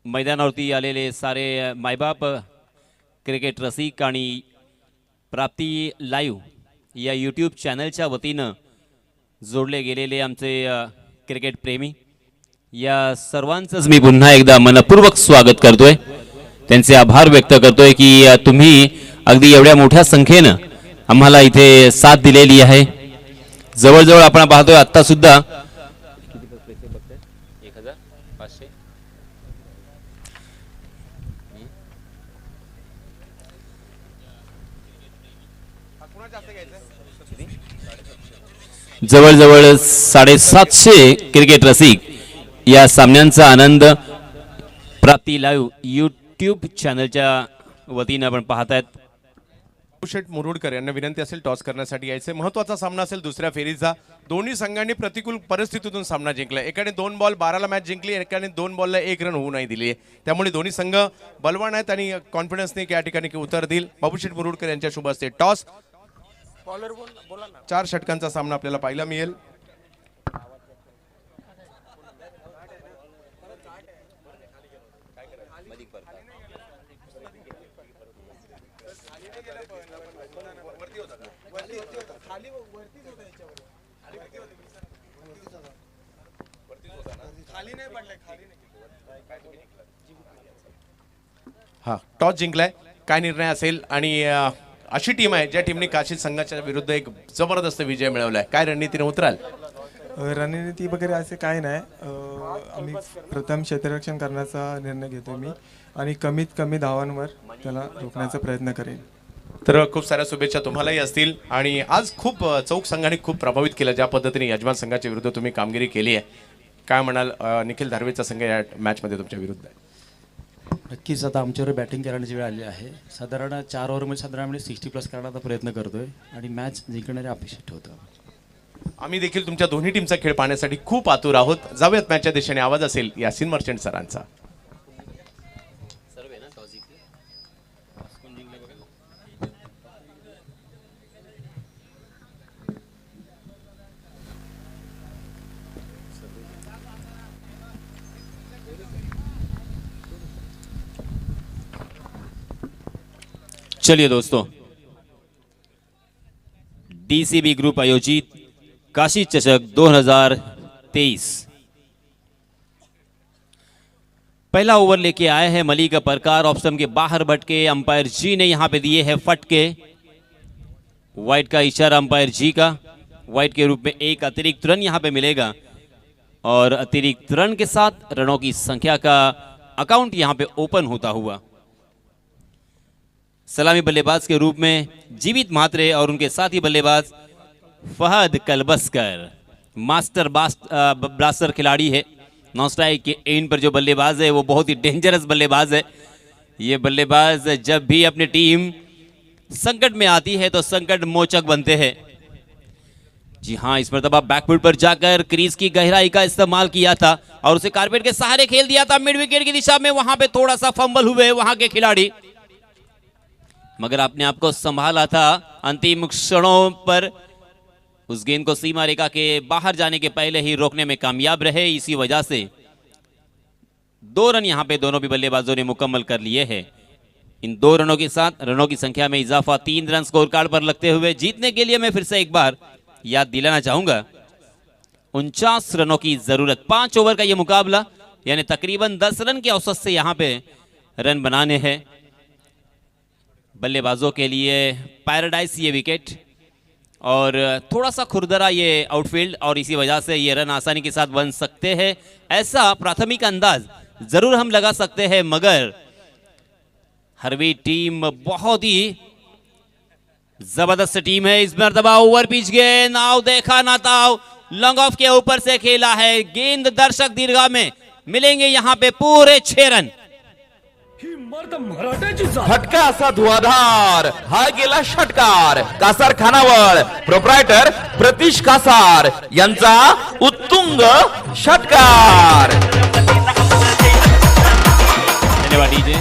मैदानावरती आलेले सारे मायबाप क्रिकेट रसिक आणि प्राप्ती लाईव्ह या यूट्यूब चॅनलच्या वतीनं जोडले गेलेले आमचे क्रिकेट प्रेमी, या सर्वांचंच मी पुन्हा एकदा मनपूर्वक स्वागत करतोय. त्यांचे आभार व्यक्त करतोय की तुम्ही अगदी एवढ्या मोठ्या संख्येनं आम्हाला इथे साथ दिलेली आहे. जवळजवळ आपण पाहतोय आत्ता सुद्धा 1500 जवळजवळ 750 क्रिकेट रसिक या सामन्यांचा आनंद प्राप्ती लाईव्ह यूट्यूब चॅनलच्या वतीनं आपण पाहतायत. शेठ मुरुडकर यांना विनंती असेल टॉस करण्यासाठी यायचे. महत्त्वाचा सामना असेल दुसऱ्या फेरीचा. दोन्ही संघांनी प्रतिकूल परिस्थितीतून सामना जिंकलाय. एकाने 2 बॉल 12ला मॅच जिंकली, एकाने 2 बॉलला 1 रन होऊ नाही दिली. त्यामुळे दोन्ही संघ बलवान आहेत आणि कॉन्फिडन्सने या ठिकाणी उत्तर देईल. बाबूशेठ मुरुडकर यांच्या शुभ असते टॉस. 4 षटकांचा सामना आपल्याला पाहायला मिळेल. हा, टॉस जिंकलाय. काय निर्णय असेल आणि अशी टीम आहे ज्या टीमने काशी संघाच्या विरुद्ध एक जबरदस्त विजय मिळवलाय. काय रणनीतीने उतराल? रणनीती वगैरे असे काय नाही. आम्ही प्रथम क्षेत्ररक्षण करण्याचा निर्णय घेतो मी आणि कमीत कमी धावांवर त्याला रोखण्याचा प्रयत्न करेन. तर खूप साऱ्या शुभेच्छा तुम्हालाही असतील. आणि आज खूप चौक संघाने खूप प्रभावित केलं ज्या पद्धतीने यजमान संघाच्या विरुद्ध तुम्ही कामगिरी केली आहे. काय म्हणाल, निखिल धारवेचा संघ या मॅचमध्ये तुमच्या विरुद्ध आहे? नक्कीच आता आमच्यावर बॅटिंग करण्याची वेळ आली आहे. साधारण 4 ओव्हरमध्ये साधारण 60+ करण्याचा प्रयत्न करतोय आणि मॅच जिंकणारे अपेक्षित ठेवतो. आम्ही देखील तुमच्या दोन्ही टीमचा खेळ पाहण्यासाठी खूप आतुर आहोत. जाऊयात मॅचच्या दिशेने. आवाज असेल यासिन मर्चंट सरांचा. चलिए दोस्तों, डीसीबी ग्रुप आयोजित काशी चषक 2023 पहला ओवर लेके आए हैं मलिक परकार. ऑफ स्टंप के बाहर भटके, अंपायर जी ने यहां पे दिए हैं फटके. वाइट का इशारा अंपायर जी का. वाइट के रूप में एक अतिरिक्त रन यहां पे मिलेगा और अतिरिक्त रन के साथ रनों की संख्या का अकाउंट यहां पे ओपन होता हुआ. सलामी बल्लेबाज के रूप में जीवित म्हात्रे और उनके साथी बल्लेबाज फहद कलबस्कर. मास्टर ब्लास्टर खिलाड़ी है. नॉन स्ट्राइक के एंड पर जो बल्लेबाज है वो बहुत ही डेंजरस बल्लेबाज है. ये बल्लेबाज जब भी अपनी टीम संकट में आती है तो संकट मोचक बनते हैं. जी हाँ, इस मरतबा बैकफुट पर जाकर क्रीज की गहराई का इस्तेमाल किया था और उसे कारपेट के सहारे खेल दिया था मिड विकेट की दिशा में. वहां पे थोड़ा सा फंबल हुए वहां के खिलाड़ी, मगर अपने आप को संभाला था. अंतिम क्षणों पर उस गेंद को सीमा रेखा के बाहर जाने के पहले ही रोकने में कामयाब रहे. इसी वजह से 2 रन यहां पे दोनों भी बल्लेबाजों ने मुकम्मल कर लिए हैं. इन 2 रनों के साथ रनों की संख्या में इजाफा 3 रन स्कोर कार्ड पर लगते हुए जीतने के लिए मैं फिर से एक बार याद दिलाना चाहूंगा 49 रनों की जरूरत. 5 ओवर का यह मुकाबला, यानी तकरीबन 10 रन के औसत से यहां पे रन बनाने हैं. बल्लेबाजों के लिए पैराडाइज ये विकेट और थोड़ा सा खुरदरा ये आउटफील्ड और इसी वजह से ये रन आसानी के साथ बन सकते हैं, ऐसा प्राथमिक अंदाज जरूर हम लगा सकते हैं. मगर हरवी टीम बहुत ही जबरदस्त टीम है. इस मरतबा ओवर पिच गेंद, नाव देखा ना ताव, लॉन्ग ऑफ के ऊपर से खेला है. गेंद दर्शक दीर्घा में मिलेंगे यहां पे पूरे 6 रन. फटका असा धुआधार, हा गेला षटकार. कासार खानावळ प्रोप्रायटर प्रतीश कासार यांचा उत्तुंग षटकार. धन्यवाद डीजे.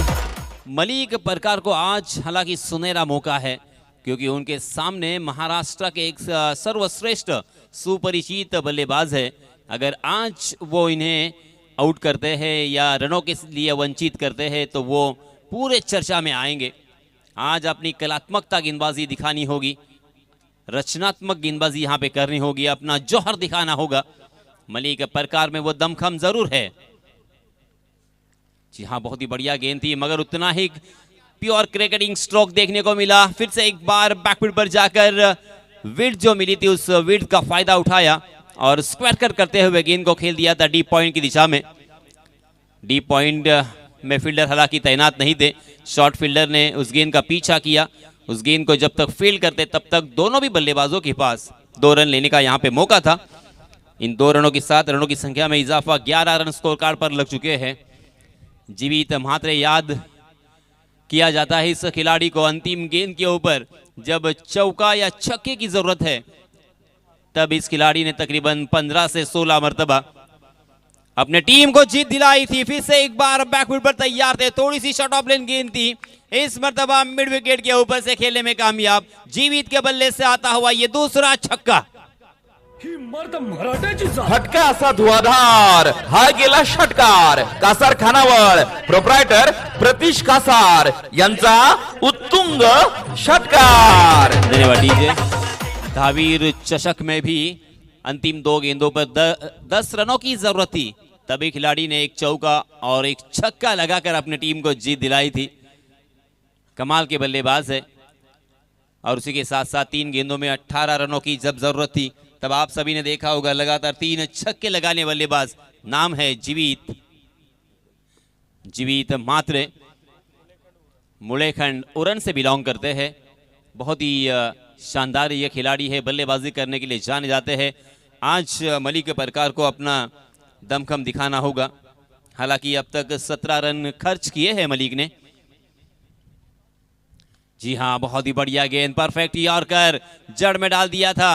मलिक परकार को आज हालांकि सुनहरा मौका है क्योंकि उनके सामने महाराष्ट्र के एक सर्वश्रेष्ठ सुपरिचित बल्लेबाज है. अगर आज वो इन्हें आउट करते हैं या रनों के लिए वंचित करते हैं तो वो पूरे चर्चा में आएंगे. आज अपनी कलात्मकता गेंदबाजी दिखानी होगी, रचनात्मक गेंदबाजी यहाँ पे करनी होगी, अपना जौहर दिखाना होगा. मलिक परकार में वो दमखम जरूर है. जी हाँ, बहुत ही बढ़िया गेंद थी मगर उतना ही प्योर क्रिकेटिंग स्ट्रोक देखने को मिला. फिर से एक बार बैकफुट पर जाकर विड्थ जो मिली थी उस विड्थ का फायदा उठाया और स्क्वायर कट करते हुए गेंद को खेल दिया था डीप पॉइंट की दिशा में. डीप पॉइंट में फील्डर हालांकि तैनात नहीं थे. शॉर्ट फील्डर ने उस गेंद का पीछा किया. उस गेंद को जब तक फील्ड करते तब तक दोनों भी बल्लेबाजों के पास 2 रन लेने का यहां पे मौका था. इन 2 रनों के साथ रनों की संख्या में इजाफा 11 रन स्कोर कार्ड पर लग चुके हैं. जीवित म्हात्रे याद किया जाता है इस खिलाड़ी को. अंतिम गेंद के ऊपर जब चौका या छक्के की जरूरत है तब इस खिलाड़ी ने तकरीबन 15 से 16 मरतबा अपने टीम को जीत दिलाई थी. फिर से एक बार बैकफुट पर तैयार थे. थोड़ी सी शॉर्ट ऑफ लेन गेंद थी. इस मरतबा मिड विकेट के ऊपर से खेलने में कामयाब. जीवित के बल्ले से आता हुआ ये दूसरा छक्का. फटका असा धुआधार, हा गेला षटकार. कासार खानावळ प्रोप्रायटर प्रतीश कासार यांचा उत्तुंग षटकार. धन्यवाद डीजे. धावीर चषक में भी अंतिम 2 गेंदों पर 10 रनों की जरूरत थी. तभी खिलाड़ी ने एक चौका और एक छक्का लगाकर अपनी टीम को जीत दिलाई थी. कमाल के बल्लेबाज है और उसी के साथ साथ 3 गेंदों में 18 रनों की जब जरूरत थी तब आप सभी ने देखा होगा लगातार 3 छक्के लगाने बल्लेबाज, नाम है जीवित। जीवित मात्रे मुलेखंड उरण से बिलोंग करते हैं। बहुत ही शानदार ये खिलाड़ी है, बल्लेबाजी करने के लिए जाने जाते हैं। आज मलिक परकार को अपना दमखम दिखाना होगा। हालांकि अब तक 17 रन खर्च किए हैं मलिक ने। जी हाँ, बहुत ही बढ़िया गेंद, परफेक्ट यॉर्कर जड़ में डाल दिया था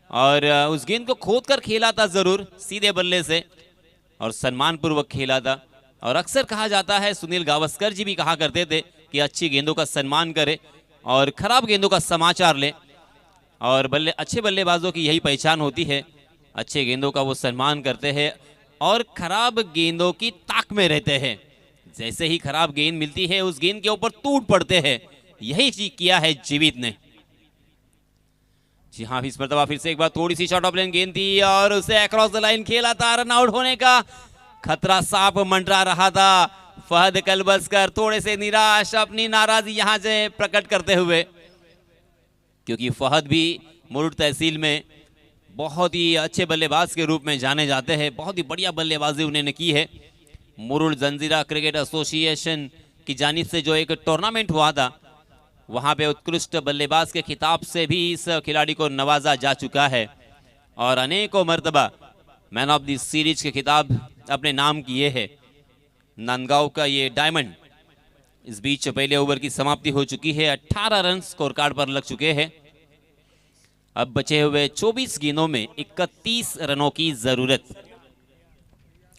और उस गेंद को खोद कर खेला था जरूर, सीधे बल्ले से और सम्मानपूर्वक खेला था। और अक्सर कहा जाता है, सुनील गावस्कर जी भी कहा करते थे कि अच्छी गेंदों का सम्मान करे और खराब गेंदों का समाचार ले। और अच्छे बल्लेबाजों की यही पहचान होती है, अच्छे गेंदों का वो सम्मान करते हैं और खराब गेंदों की ताक में रहते हैं। जैसे ही खराब गेंद मिलती है उस गेंद के ऊपर टूट पड़ते हैं। यही चीज किया है जीवित ने। जी हाँ, इस मरतबा फिर से एक बार थोड़ी सी शॉर्ट ऑफ लेन गेंद थी और उसे अक्रॉस द लाइन खेला था। रन आउट होने का खतरा साफ मंडरा रहा था। फहद कलबस्कर थोड़े से निराश, अपनी नाराजगी यहां से प्रकट करते हुए, क्योंकि फहद भी मुरुड तहसील में बहुत ही अच्छे बल्लेबाज के रूप में जाने जाते हैं। बहुत ही बढ़िया बल्लेबाजी उन्होंने की है। मुरुड जंजीरा क्रिकेट एसोसिएशन की जानिब से जो एक टूर्नामेंट हुआ था, वहां पे उत्कृष्ट बल्लेबाज के खिताब से भी इस खिलाड़ी को नवाजा जा चुका है और अनेकों मर्तबा मैन ऑफ द सीरीज के खिताब अपने नाम किए हैं। नांदगांव का ये डायमंड, इस बीच पहले ओवर की समाप्ति हो चुकी है। 18 रन स्कोर कार्ड पर लग चुके हैं। अब बचे हुए 24 गेंदों में 31 रनों की जरूरत।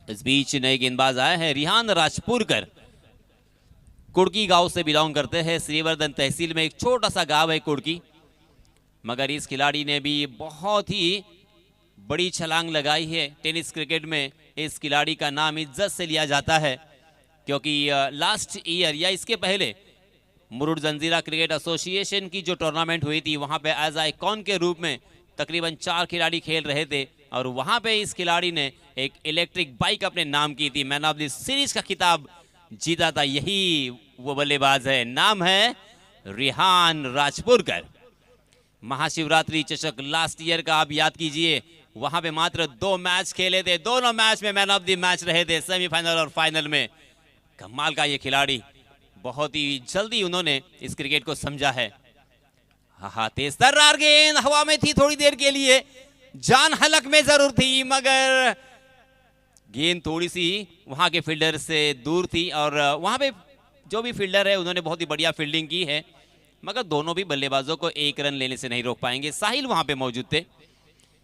इस बीच नए गेंदबाज आए हैं रिहान राजपुरकर, कुड़की गांव से बिलोंग करते हैं। श्रीवर्धन तहसील में एक छोटा सा गांव है कुड़की, मगर इस खिलाड़ी ने भी बहुत ही बड़ी छलांग लगाई है। टेनिस क्रिकेट में इस खिलाड़ी का नाम इज्जत से लिया जाता है, क्योंकि लास्ट ईयर या इसके पहले मुरुड जंजीरा क्रिकेट एसोसिएशन की जो टूर्नामेंट हुई थी, वहां पे एज आइकॉन के रूप में तकरीबन 4 खिलाड़ी खेल रहे थे और वहां पे इस खिलाड़ी ने एक इलेक्ट्रिक बाइक अपने नाम की थी। मैन ऑफ द सीरीज का खिताब जीता था। यही वो बल्लेबाज है, नाम है रिहान राजपुरकर। महाशिवरात्रि चषक लास्ट ईयर का आप याद कीजिए, वहां पे मात्र 2 मैच खेले थे, दोनों मैच में मैन ऑफ द मैच रहे थे, सेमीफाइनल और फाइनल में। कमाल का ये खिलाड़ी, बहुत ही जल्दी उन्होंने इस क्रिकेट को समझा है। हाँ, तेज तर्रार गेंद हवा में थी थोड़ी देर के लिए, जान हलक में जरूर थी, मगर गेंद थोड़ी सी वहां के फील्डर से दूर थी और वहां पे जो भी फील्डर है उन्होंने बहुत ही बढ़िया फील्डिंग की है, मगर दोनों भी बल्लेबाजों को 1 रन लेने से नहीं रोक पाएंगे। साहिल वहां पे मौजूद थे,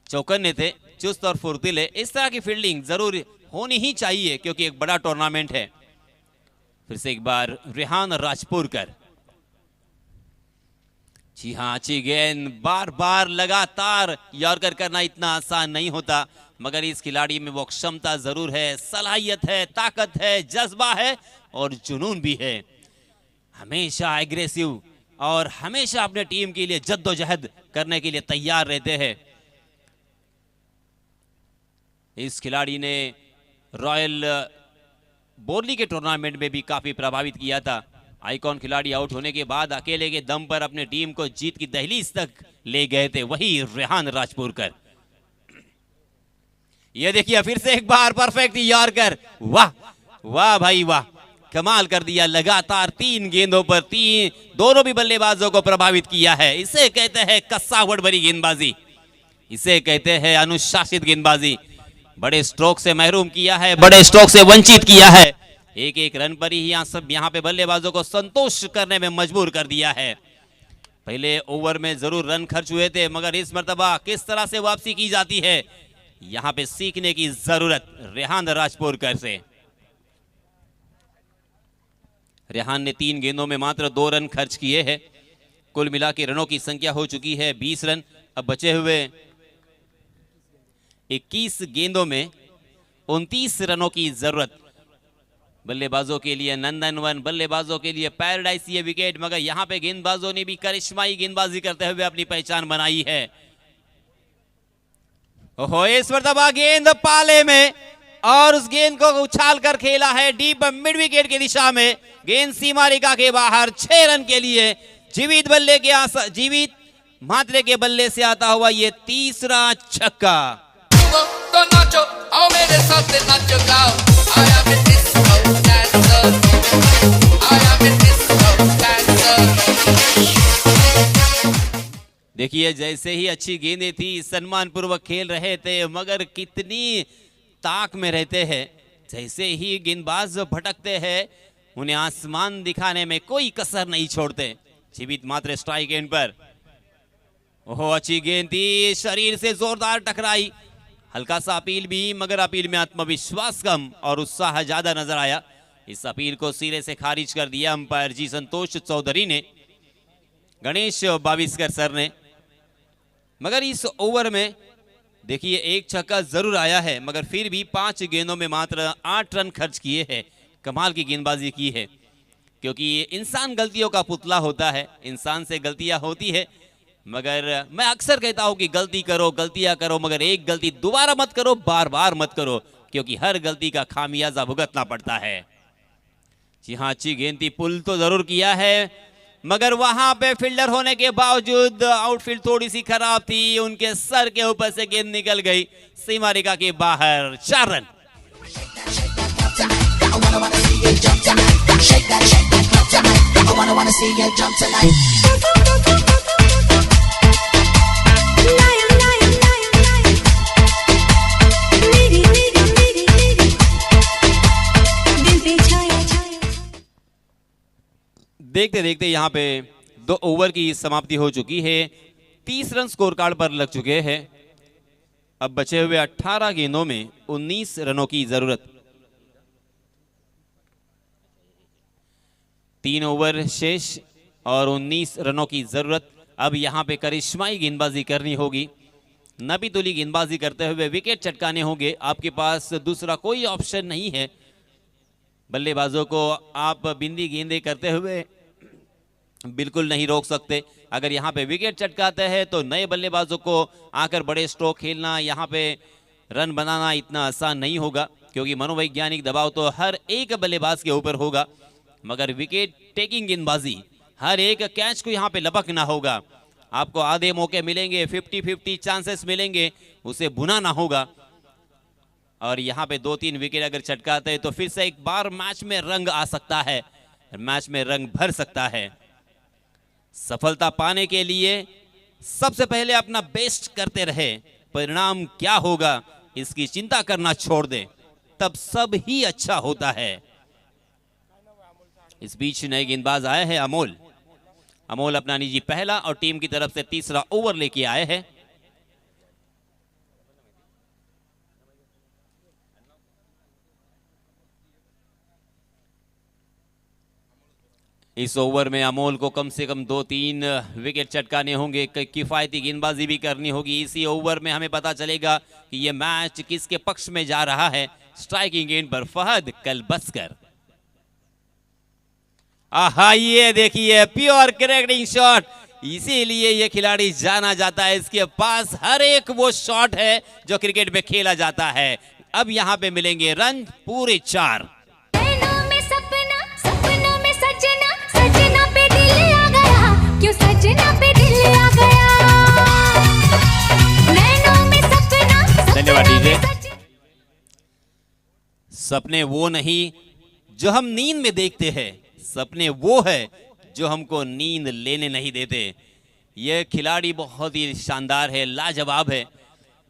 चौकन्ने थे, चुस्त और फुर्तीले। इस तरह की फील्डिंग जरूर होनी ही चाहिए क्योंकि एक बड़ा टूर्नामेंट है। फिर से एक बार रिहान राजपुरकर। जी हाँ, अच्छी गेंद, बार बार लगातार यॉर्कर करना इतना आसान नहीं होता, मगर इस खिलाड़ी में वो क्षमता जरूर है, सलाहियत है, ताकत है, जज्बा है और जुनून भी है। हमेशा एग्रेसिव और हमेशा अपने टीम के लिए जद्दोजहद करने के लिए तैयार रहते हैं। इस खिलाड़ी ने रॉयल बोरली के टूर्नामेंट में भी काफी प्रभावित किया था। आइकॉन खिलाड़ी आउट होने के बाद अकेले के दम पर अपने टीम को जीत की दहलीज तक ले गए थे, वही रिहान राजपुरकर। ये देखिए फिर से एक बार परफेक्ट यॉर्कर, वाह वाह भाई वाह, कमाल कर दिया। लगातार 3 गेंदों पर दोनों भी बल्लेबाजों को प्रभावित किया है। इसे कहते हैं कस्सावट भरी गेंदबाजी, इसे कहते हैं अनुशासित गेंदबाजी। बड़े स्ट्रोक से महरूम किया है, बड़े स्ट्रोक से वंचित किया है। एक रन पर ही यहाँ पे बल्लेबाजों को संतोष करने में मजबूर कर दिया है। पहले ओवर में जरूर रन खर्च हुए थे, मगर इस मर्तबा किस तरह से वापसी की जाती है, यहाँ पे सीखने की जरूरत रिहान राजपुरकर से। रिहान ने 3 गेंदों में मात्र 2 रन खर्च किए हैं। कुल मिला के रनों की संख्या हो चुकी है 20 रन। अब बचे हुए 21 गेंदों में 29 रनों की जरूरत। बल्लेबाजों के लिए नंदनवन, बल्लेबाजों के लिए पैराडाइज ये विकेट, मगर यहां पे गेंदबाजों ने भी करिश्माई गेंदबाजी करते हुए अपनी पहचान बनाई है। ओहो, इस मर्तबा गेंद पाले में और उस गेंद को उछाल कर खेला है डीप मिड विकेट की दिशा में। गेंद सीमा रेखा के बाहर 6 रन के लिए जीवित म्हात्रे के बल्ले से आता हुआ ये तीसरा छक्का। तो नाचो आओ मेरे साथ नाचो गाओ I am a disco dancer I am a disco dancer। देखिए जैसे ही अच्छी गेंदें थी सम्मान पूर्वक खेल रहे थे मगर कितनी ताक में रहते हैं। जैसे ही गेंदबाज भटकते हैं उन्हें आसमान दिखाने में कोई कसर नहीं छोड़ते। जीवित मात्र स्ट्राइक एंड पर। ओहो अच्छी गेंद थी, शरीर से जोरदार टकराई। हल्का सा अपील भी मगर अपील में आत्मविश्वास कम और उत्साह ज्यादा नजर आया। इस अपील को सिरे से खारिज कर दिया अंपायर जी संतोष चौधरी ने, गणेश बाविस्कर सर ने। मगर इस ओवर में देखिए एक छक्का जरूर आया है मगर फिर भी 5 गेंदों में मात्र 8 रन खर्च किए हैं। कमाल की गेंदबाजी की है क्योंकि इंसान गलतियों का पुतला होता है, इंसान से गलतियां होती है। मगर मैं अक्सर कहता हूं कि गलती करो, गलतियां करो मगर एक गलती दोबारा मत करो, बार बार मत करो क्योंकि हर गलती का खामियाजा भुगतना पड़ता है। जी हाँ अच्छी गेंद थी, पुल तो जरूर किया है मगर वहां पे फील्डर होने के बावजूद आउटफील्ड थोड़ी सी खराब थी, उनके सर के ऊपर से गेंद निकल गई सीमा रेखा के बाहर। 4 रन। देखते देखते यहाँ पे 2 ओवर की समाप्ति हो चुकी है। 30 रन स्कोर कार्ड पर लग चुके हैं। अब बचे हुए 18 गेंदों में 19 रनों की जरूरत। 3 ओवर शेष और 19 रनों की जरूरत। अब यहाँ पे करिश्माई गेंदबाजी करनी होगी, नबी तुली गेंदबाजी करते हुए विकेट चटकाने होंगे। आपके पास दूसरा कोई ऑप्शन नहीं है। बल्लेबाजों को आप बिंदी गेंदे करते हुए बिल्कुल नहीं रोक सकते। अगर यहाँ पे विकेट चटकाते हैं तो नए बल्लेबाजों को आकर बड़े स्ट्रोक खेलना, यहाँ पे रन बनाना इतना आसान नहीं होगा क्योंकि मनोवैज्ञानिक दबाव तो हर एक बल्लेबाज के ऊपर होगा। मगर विकेट टेकिंग गेंदबाजी, हर एक कैच को यहाँ पे लपकना होगा। आपको आधे मौके मिलेंगे, 50-50 चांसेस मिलेंगे, उसे भुनाना होगा। और यहाँ पे 2-3 विकेट अगर चटकाते हैं तो फिर से एक बार मैच में रंग आ सकता है, मैच में रंग भर सकता है। सफलता पाने के लिए सबसे पहले अपना बेस्ट करते रहे, परिणाम क्या होगा इसकी चिंता करना छोड़ दे, तब सब ही अच्छा होता है। इस बीच नए गेंदबाज आए हैं अमोल। अमोल अपना निजी पहला और टीम की तरफ से तीसरा ओवर लेके आए हैं। इस ओवर में अमोल को कम से कम 2-3 विकेट चटकाने होंगे, किफायती गेंदबाजी भी करनी होगी। इसी ओवर में हमें पता चलेगा कि यह मैच किसके पक्ष में जा रहा है। स्ट्राइकिंग एंड पर फहद कलबस्कर। आहा ये देखिए प्योर करेक्टिंग शॉट, इसीलिए ये खिलाड़ी जाना जाता है। इसके पास हर एक वो शॉट है जो क्रिकेट में खेला जाता है। अब यहाँ पे मिलेंगे रन पूरे 4। धन्यवाद डीजे। सपने वो नहीं जो हम नींद में देखते हैं, सपने वो है जो हमको नींद लेने नहीं देते। यह खिलाड़ी बहुत ही शानदार है, लाजवाब है।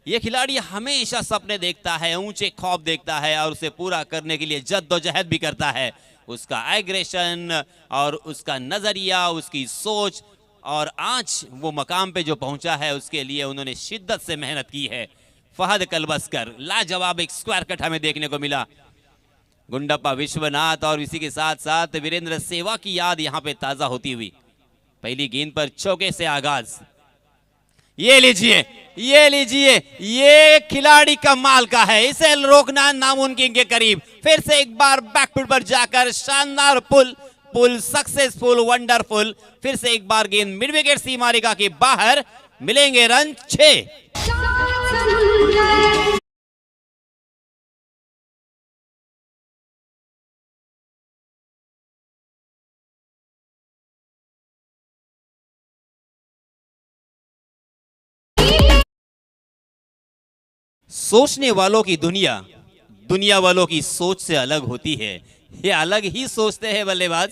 यह खिलाड़ी हमेशा सपने देखता है, ऊंचे ख्वाब देखता है और उसे पूरा करने के लिए जद्दोजहद भी करता है। उसका एग्रेशन और उसका नजरिया, उसकी सोच, और आज वो मकाम पे जो पहुंचा है उसके लिए उन्होंने शिद्दत से मेहनत की है। फहद कलबस्कर, लाजवाब एक स्क्वायर कट हमें देखने को मिला। गुंडप्पा विश्वनाथ और इसी के साथ साथ वीरेंद्र सेवा की याद यहां पे ताजा होती हुई। पहली गेंद पर चौके से आगाज। ये लीजिए, ये लीजिए, ये खिलाड़ी कमाल का है, इसे रोकना नामुमकिन के करीब। फिर से एक बार बैकफुट पर जाकर शानदार पुल सक्सेसफुल, वंडरफुल। फिर से एक बार गेंद मिड विकेट सीमा रेखा के बाहर। मिलेंगे रन 6। सोचने वालों की दुनिया दुनिया वालों की सोच से अलग होती है। ये अलग ही सोचते हैं बल्लेबाज।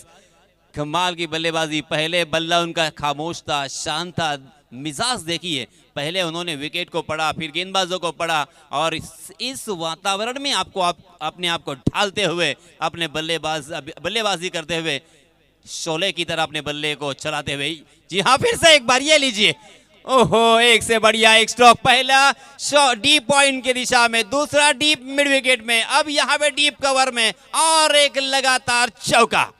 कमाल की बल्लेबाजी। पहले बल्ला उनका खामोश था, शांत था। मिजाज देखिए, पहले उन्होंने विकेट को पढ़ा, फिर गेंदबाजों को पढ़ा, और इस वातावरण में अपने आप को ढालते हुए, अपने बल्लेबाजी करते हुए, शोले की तरह अपने बल्ले को चलाते हुए। जी हाँ, फिर से एक बार ये लीजिए। ओहो, एक से बढ़िया एक स्ट्रोक। पहला डीप पॉइंट की दिशा में, दूसरा डीप मिड विकेट में, अब यहाँ पे डीप कवर में, और एक लगातार चौका।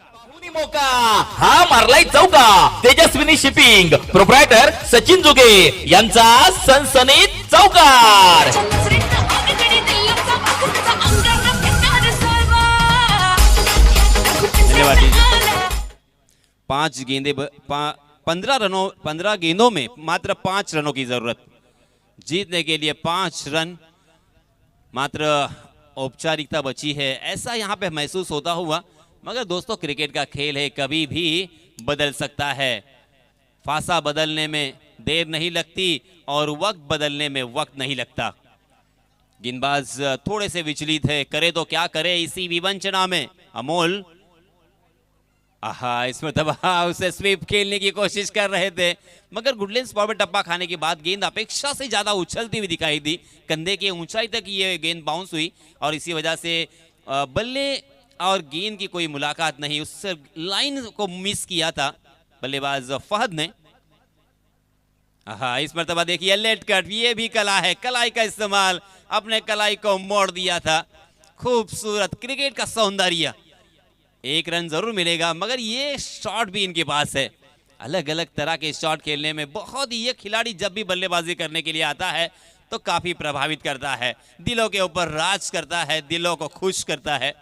मौका हा मारलाय चौका। तेजस्विनी शिपिंग प्रोप्रायटर सचिन जुगे यांचा सनसनीत चौकार। धन्यवाद। 15 गेंदों में मात्र 5 रनों की जरूरत। जीतने के लिए 5 रन मात्र औपचारिकता बची है, ऐसा यहाँ पे महसूस होता हुआ। मगर दोस्तों, क्रिकेट का खेल है, कभी भी बदल सकता है। फासा बदलने में देर नहीं लगती और वक्त बदलने में वक्त नहीं लगता। गेंदबाज थोड़े से विचलित है, करे तो क्या करे इसी विवंचना में। अमोल इसमें तबाह उसे स्वीप खेलने की कोशिश कर रहे थे, मगर गुडलैंड स्पॉट में टप्पा खाने के बाद गेंद अपेक्षा से ज्यादा उछलती हुई दिखाई दी। कंधे की ऊंचाई तक ये गेंद बाउंस हुई और इसी वजह से बल्ले और गेंद की कोई मुलाकात नहीं, उस लाइन को मिस किया था बल्लेबाज फहद ने। इस मर्तबा देखिए लेट कट, ये भी कला है, कलाई का इस्तेमाल, अपने कलाई को मोड़ दिया था। खूबसूरत क्रिकेट का सौंदर्य। 1 रन जरूर मिलेगा, मगर ये शॉट भी इनके पास है। अलग अलग तरह के शॉट खेलने में बहुत ही, ये खिलाड़ी जब भी बल्लेबाजी करने के लिए आता है तो काफी प्रभावित करता है, दिलों के ऊपर राज करता है, दिलों को खुश करता है,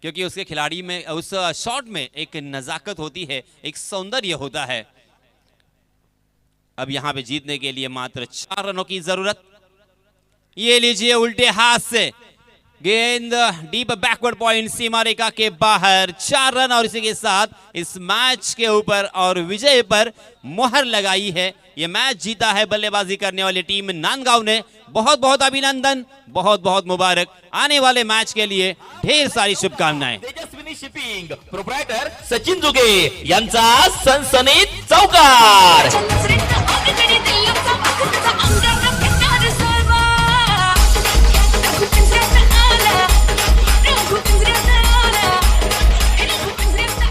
क्योंकि उसके खिलाड़ी में, उस शॉट में एक नजाकत होती है, एक सौंदर्य होता है। अब यहां पे जीतने के लिए मात्र 4 रनों की जरूरत। ये लीजिए उल्टे हाथ से गेंद डीप बैकवर्ड पॉइंट, सीमा रेखा के बाहर, 4 रन, और इसी के साथ इस मैच के ऊपर और विजय पर मुहर लगाई है। ये मैच जीता है बल्लेबाजी करने वाली टीम नांदगांव ने। बहुत बहुत अभिनंदन, बहुत बहुत मुबारक। आने वाले मैच के लिए ढेर सारी शुभकामनाएं। तेजस्विनी शिपिंग प्रोप्रायटर सचिन जुगे यांचा सनसनीत चौकार।